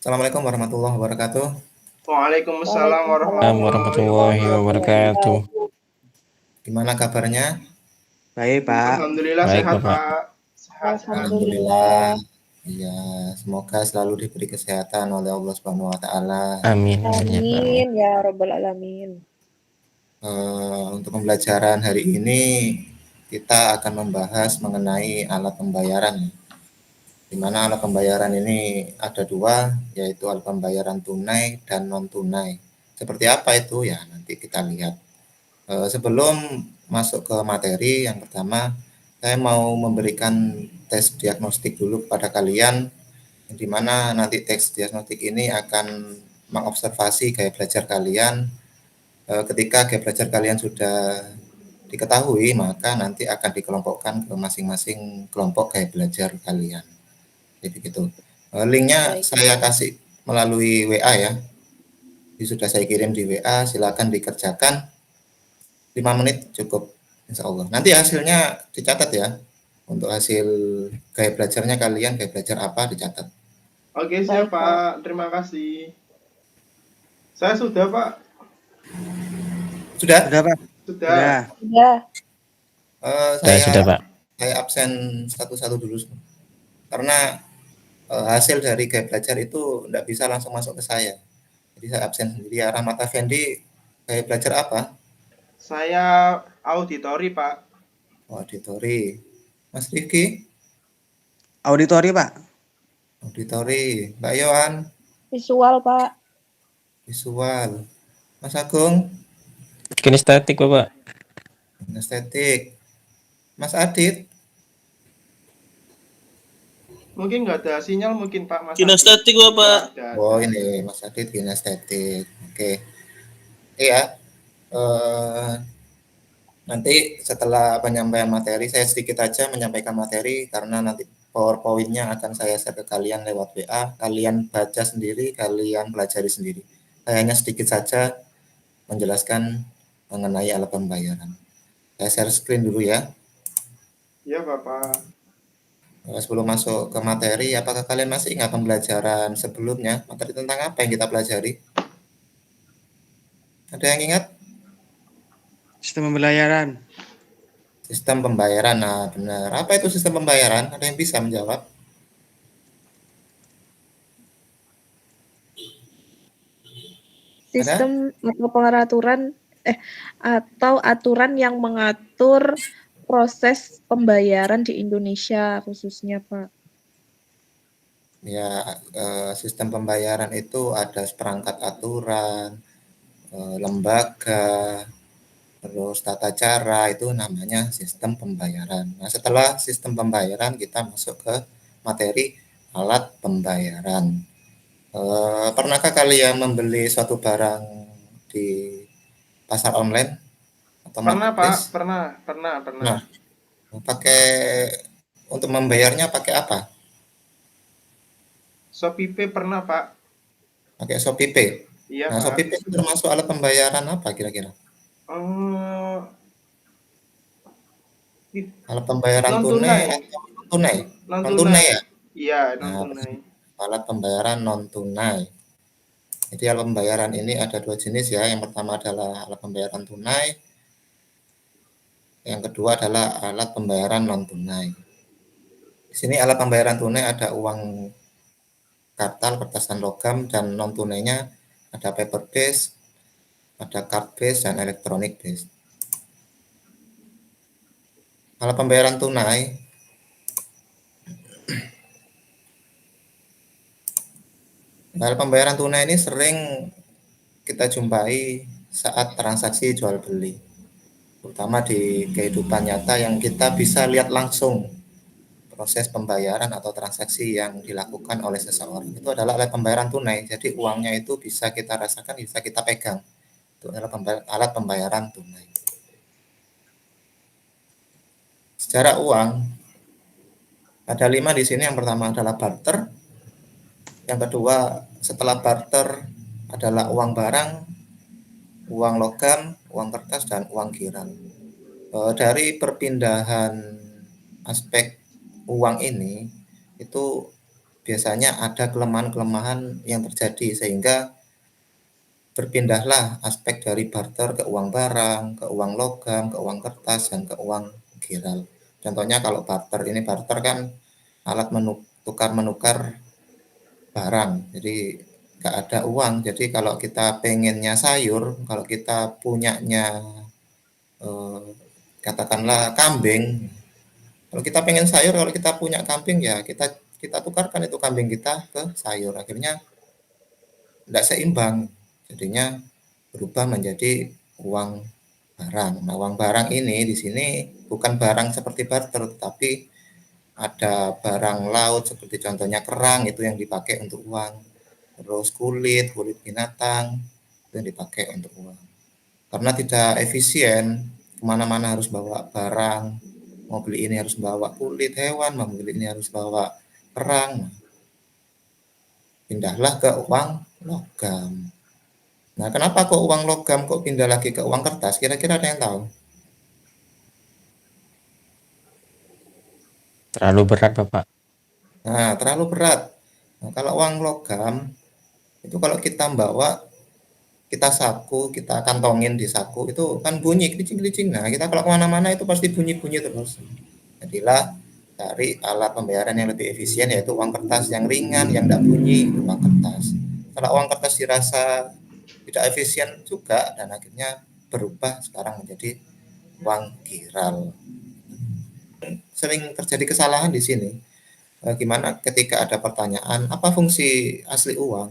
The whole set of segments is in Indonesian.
Assalamualaikum warahmatullahi wabarakatuh. Waalaikumsalam Waalaikumsalam warahmatullahi warahmatullahi wabarakatuh. wabarakatuh. Gimana kabarnya? Baik, Pak. Alhamdulillah Baik, sehat, Bapak. Pak. Sehat. Alhamdulillah. Alhamdulillah. Iya, semoga selalu diberi kesehatan oleh Allah Subhanahu wa taala. Amin. Ya, Pak. Amin ya Rabbal Alamin. Untuk pembelajaran hari ini kita akan membahas mengenai alat pembayaran. Di mana alat pembayaran ini ada dua, yaitu alat pembayaran tunai dan non tunai. Seperti apa itu ya? Nanti kita lihat. Sebelum masuk ke materi, yang pertama saya mau memberikan tes diagnostik dulu kepada kalian, di mana nanti tes diagnostik ini akan mengobservasi gaya belajar kalian. Ketika gaya belajar kalian sudah diketahui, maka nanti akan dikelompokkan ke masing-masing kelompok gaya belajar kalian. Jadi begitu. Linknya Baik. saya kasih melalui WA ya. Jadi sudah saya kirim di WA, silakan dikerjakan. 5 menit cukup, insya Allah. Nanti hasilnya dicatat ya. Untuk hasil gaya belajarnya kalian, gaya belajar apa dicatat. Oke, siap, Pak. Terima kasih. Saya sudah, Pak. Sudah? Sudah, Pak. Sudah. Sudah. Sudah, Pak. Saya absen satu-satu dulu. Karena hasil dari gaya belajar itu tidak bisa langsung masuk ke saya. Jadi saya absen sendiri. Ya, Rahmat Effendi, gaya belajar apa? Saya auditori, Pak. Auditori. Mas Rifki? Auditori, Pak. Auditori. Mbak Yohan? Visual, Pak. Visual. Mas Agung? Kinestetik, Bapak. Kinestetik. Mas Adit? Mungkin nggak ada sinyal mungkin, Pak. Mas Kinestetik, Bapak. Oh, ini Mas Adit kinestetik. Oke. Iya. Nanti setelah penyampaian materi, saya sedikit aja menyampaikan materi karena nanti PowerPoint-nya akan saya share ke kalian lewat WA. Kalian baca sendiri, kalian pelajari sendiri. Saya hanya sedikit saja menjelaskan mengenai alat pembayaran. Saya share screen dulu ya. Iya, Bapak. Sebelum masuk ke materi, apakah kalian masih ingat pembelajaran sebelumnya? Materi tentang apa yang kita pelajari? Ada yang ingat? Sistem pembayaran. Sistem pembayaran. Nah, benar. Apa itu sistem pembayaran? Ada yang bisa menjawab? Sistem atau pengaturan atau aturan yang mengatur proses pembayaran di Indonesia khususnya, Pak. Ya, sistem pembayaran itu ada seperangkat aturan, lembaga, terus tata cara, itu namanya sistem pembayaran. Nah, setelah sistem pembayaran kita masuk ke materi alat pembayaran. Pernahkah kalian membeli suatu barang di pasar online atau Pernah, marketplace? Pak. Pernah. Nah, pakai untuk membayarnya pakai apa? ShopeePay pernah, Pak. Pakai ShopeePay. Iya, Nah, Pak. ShopeePay itu termasuk alat pembayaran apa kira-kira? Alat pembayaran tunai atau non tunai? Non tunai ya? Iya, non Nah, tunai. alat pembayaran non tunai. Jadi alat pembayaran ini ada dua jenis ya. Yang pertama adalah alat pembayaran tunai. Yang kedua adalah alat pembayaran non tunai. Di sini alat pembayaran tunai ada uang kartal, kertas dan logam, dan non tunainya ada paper based, ada card based dan electronic based. Alat pembayaran tunai alat pembayaran tunai ini sering kita jumpai saat transaksi jual beli, terutama di kehidupan nyata yang kita bisa lihat langsung proses pembayaran atau transaksi yang dilakukan oleh seseorang. Itu adalah alat pembayaran tunai. Jadi uangnya itu bisa kita rasakan, bisa kita pegang. Itu adalah alat pembayaran tunai. Secara uang ada 5 di sini. Yang pertama adalah barter. Yang kedua setelah barter adalah uang barang, uang logam, uang kertas, dan uang giral. Dari perpindahan aspek uang ini itu biasanya ada kelemahan-kelemahan yang terjadi sehingga berpindahlah aspek dari barter ke uang barang, ke uang logam, ke uang kertas, dan ke uang giral. Contohnya kalau barter, ini barter kan alat tukar-menukar barang, jadi nggak ada uang. Jadi kalau kita pengennya sayur, kalau kita punyanya katakanlah kambing, kalau kita pengen sayur, kalau kita punya kambing ya kita tukarkan itu kambing kita ke sayur, akhirnya tidak seimbang, jadinya berubah menjadi uang barang. Nah, uang barang ini di sini bukan barang seperti barter, tapi ada barang laut seperti contohnya kerang itu yang dipakai untuk uang. Terus kulit binatang itu yang dipakai untuk uang. Karena tidak efisien, kemana-mana harus bawa barang, mau beli ini harus bawa kulit hewan, mau beli ini harus bawa kerang. Pindahlah ke uang logam. Nah, kenapa kok uang logam kok pindah lagi ke uang kertas? Kira-kira ada yang tahu? Terlalu berat, Bapak. Nah, terlalu berat. Nah, kalau uang logam, itu kalau kita bawa, kita saku, kita kantongin di saku, itu kan bunyi, kelicing-kelicing. Nah, kita kalau kemana-mana itu pasti bunyi-bunyi terus. Jadilah cari alat pembayaran yang lebih efisien, yaitu uang kertas yang ringan, yang tidak bunyi, uang kertas. Kalau uang kertas dirasa tidak efisien juga, dan akhirnya berubah sekarang menjadi uang giral. Sering terjadi kesalahan di sini. Gimana ketika ada pertanyaan, apa fungsi asli uang?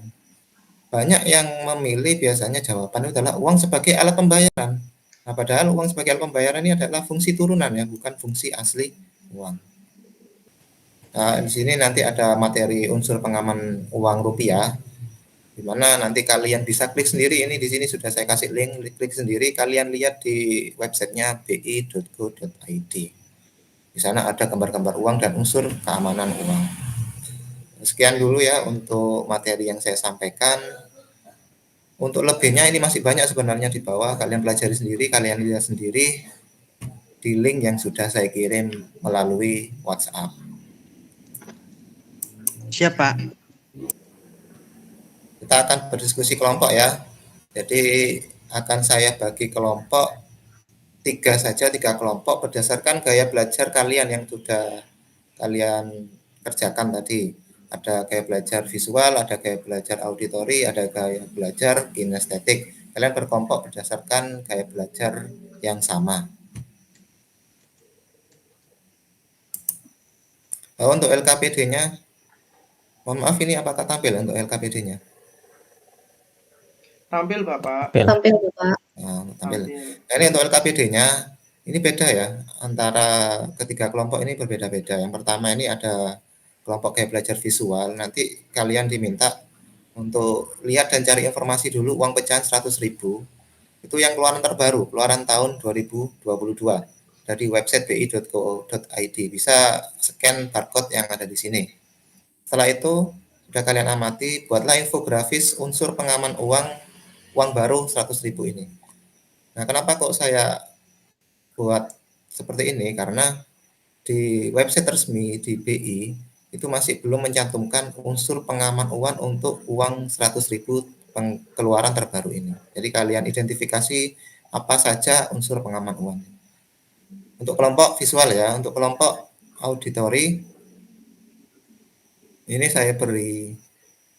Banyak yang memilih biasanya jawabannya adalah uang sebagai alat pembayaran. Nah, padahal uang sebagai alat pembayaran ini adalah fungsi turunan ya, bukan fungsi asli uang. Nah, di sini nanti ada materi unsur pengaman uang rupiah, di mana nanti kalian bisa klik sendiri. Ini di sini sudah saya kasih link, klik sendiri, kalian lihat di websitenya bi.go.id. Di sana ada gambar-gambar uang dan unsur keamanan uang. Sekian dulu ya untuk materi yang saya sampaikan. Untuk lebihnya ini masih banyak sebenarnya di bawah. Kalian pelajari sendiri, kalian lihat sendiri di link yang sudah saya kirim melalui WhatsApp. Siap, Pak. Kita akan berdiskusi kelompok ya. Jadi akan saya bagi kelompok 3 saja, 3 kelompok berdasarkan gaya belajar kalian yang sudah kalian kerjakan tadi. Ada gaya belajar visual, ada gaya belajar auditori, ada gaya belajar kinestetik. Kalian berkelompok berdasarkan gaya belajar yang sama. Untuk LKPD-nya, mohon maaf ini apakah tampil untuk LKPD-nya? Tampil, Bapak. Tampil, Bapak. Nah, tampil. Nah, ini untuk LKPD-nya, ini beda ya, antara ketiga kelompok ini berbeda-beda. Yang pertama ini ada kelompok gaya belajar visual, nanti kalian diminta untuk lihat dan cari informasi dulu uang pecahan 100.000. Itu yang keluaran terbaru, keluaran tahun 2022 dari website bi.go.id. Bisa scan barcode yang ada di sini. Setelah itu, sudah kalian amati, buatlah infografis unsur pengaman uang baru 100.000 ini. Nah, kenapa kok saya buat seperti ini? Karena di website resmi di BI itu masih belum mencantumkan unsur pengaman uang untuk uang 100.000 keluaran terbaru ini. Jadi kalian identifikasi apa saja unsur pengaman uang. Untuk kelompok visual ya, untuk kelompok auditori ini saya beri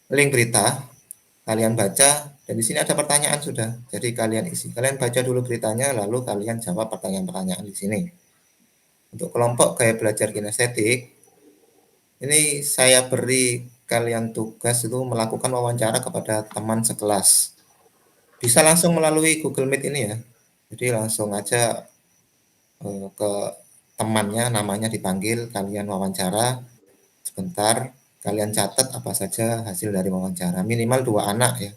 link berita, kalian baca, dan di sini ada pertanyaan sudah. Jadi kalian isi, kalian baca dulu beritanya, lalu kalian jawab pertanyaan-pertanyaan di sini. Untuk kelompok gaya belajar kinestetik, ini saya beri kalian tugas itu melakukan wawancara kepada teman sekelas. Bisa langsung melalui Google Meet ini ya. Jadi langsung aja ke temannya, namanya dipanggil, kalian wawancara sebentar, kalian catat apa saja hasil dari wawancara. Minimal 2 anak ya.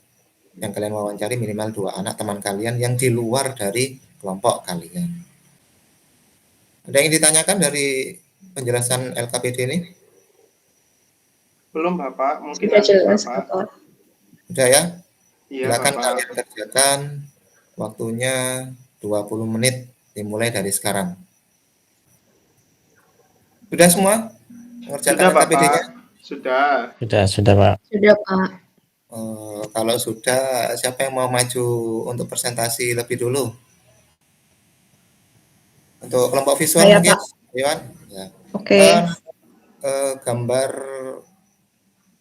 Yang kalian wawancari minimal 2 anak teman kalian yang di luar dari kelompok kalian. Ada yang ditanyakan dari penjelasan LKPD ini? Belum, Bapak. Mungkin Sudah nanti, jelas, Bapak. Bapak. Sudah ya? Iya, Silakan Bapak. kalian kerjakan, waktunya 20 menit dimulai dari sekarang. Sudah semua mengerjakan Sudah, LKPD-nya? Bapak. Sudah. Sudah Pak. Sudah, Pak. Kalau sudah, siapa yang mau maju untuk presentasi lebih dulu? Untuk kelompok visual Saya, mungkin, Pak. Iwan? Ya. Oke.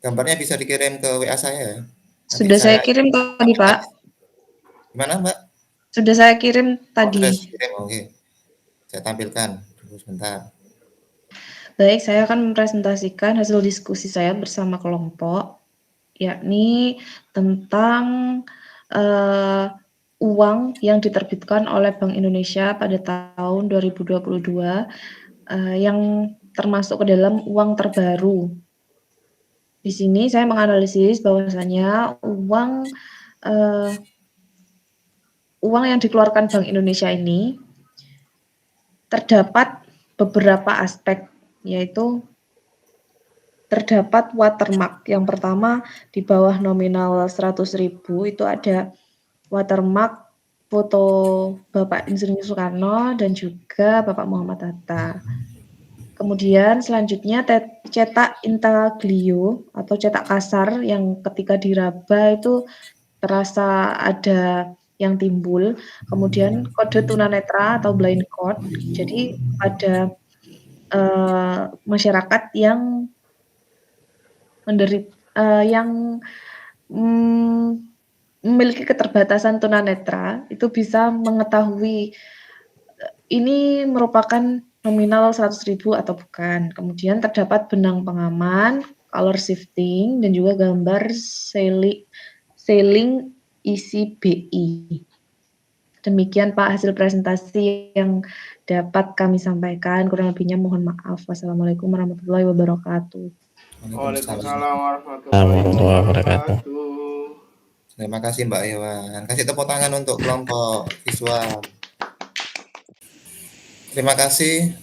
Gambarnya bisa dikirim ke WA saya ya. Sudah saya kirim tadi, Pak. Gimana, Mbak? Sudah saya kirim tadi. Sudah kirim, oke. Saya tampilkan dulu sebentar. Baik, saya akan mempresentasikan hasil diskusi saya bersama kelompok, yakni tentang uang yang diterbitkan oleh Bank Indonesia pada tahun 2022 yang termasuk ke dalam uang terbaru. Di sini saya menganalisis bahwasanya uang yang dikeluarkan Bank Indonesia ini terdapat beberapa aspek, yaitu terdapat watermark. Yang pertama, di bawah nominal 100.000 itu ada watermark foto Bapak Insinyur Soekarno dan juga Bapak Muhammad Hatta. Kemudian selanjutnya cetak intaglio atau cetak kasar yang ketika diraba itu terasa ada yang timbul. Kemudian kode tunanetra atau blind code. Jadi pada masyarakat yang memiliki keterbatasan tunanetra itu bisa mengetahui ini merupakan nominal 100.000 atau bukan. Kemudian terdapat benang pengaman, color shifting, dan juga gambar sailing isi BI. Demikian Pak hasil presentasi yang dapat kami sampaikan. Kurang lebihnya mohon maaf. Wassalamualaikum warahmatullahi wabarakatuh. Waalaikumsalam warahmatullahi wabarakatuh. Terima kasih Mbak Iwan. Kasih tepuk tangan untuk kelompok visual. Terima kasih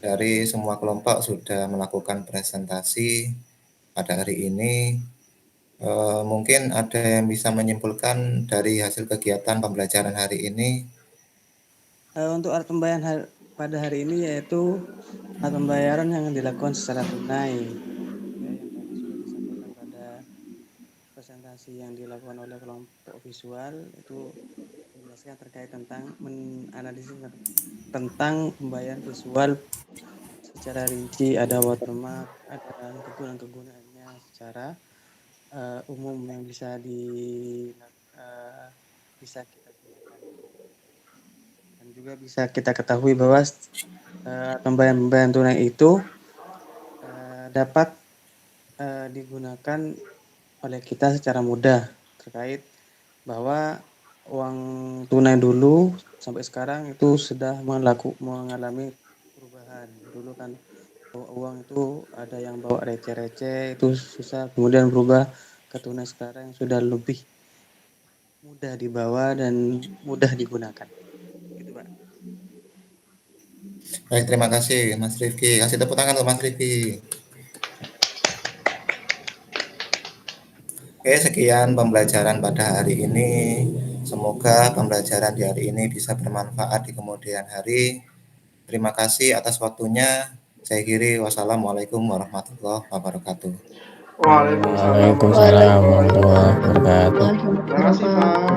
dari semua kelompok sudah melakukan presentasi pada hari ini. Mungkin ada yang bisa menyimpulkan dari hasil kegiatan pembelajaran hari ini. Untuk alat pembayaran pada hari ini yaitu alat pembayaran yang dilakukan secara tunai. Yang tadi sudah disampaikan pada presentasi yang dilakukan oleh kelompok visual, itu menjelaskan terkait tentang menganalisis tentang pembayaran visual secara rinci, ada watermark, ada kegunaan-kegunaannya secara umum yang bisa kita gunakan, dan juga bisa kita ketahui bahwa pembayaran tunai itu dapat digunakan oleh kita secara mudah, terkait bahwa uang tunai dulu sampai sekarang itu sudah mengalami perubahan. Dulu kan uang itu ada yang bawa receh-receh, itu susah, kemudian berubah ke tunai sekarang yang sudah lebih mudah dibawa dan mudah digunakan. Gitu, Pak. Baik, terima kasih Mas Rifki. Kasih tepuk tangan untuk Mas Rifki. Oke, sekian pembelajaran pada hari ini. Semoga pembelajaran di hari ini bisa bermanfaat di kemudian hari. Terima kasih atas waktunya. Saya akhiri. Wassalamualaikum warahmatullahi wabarakatuh. Waalaikumsalam Waalaikumsalam warahmatullahi wabarakatuh. Terima kasih Pak.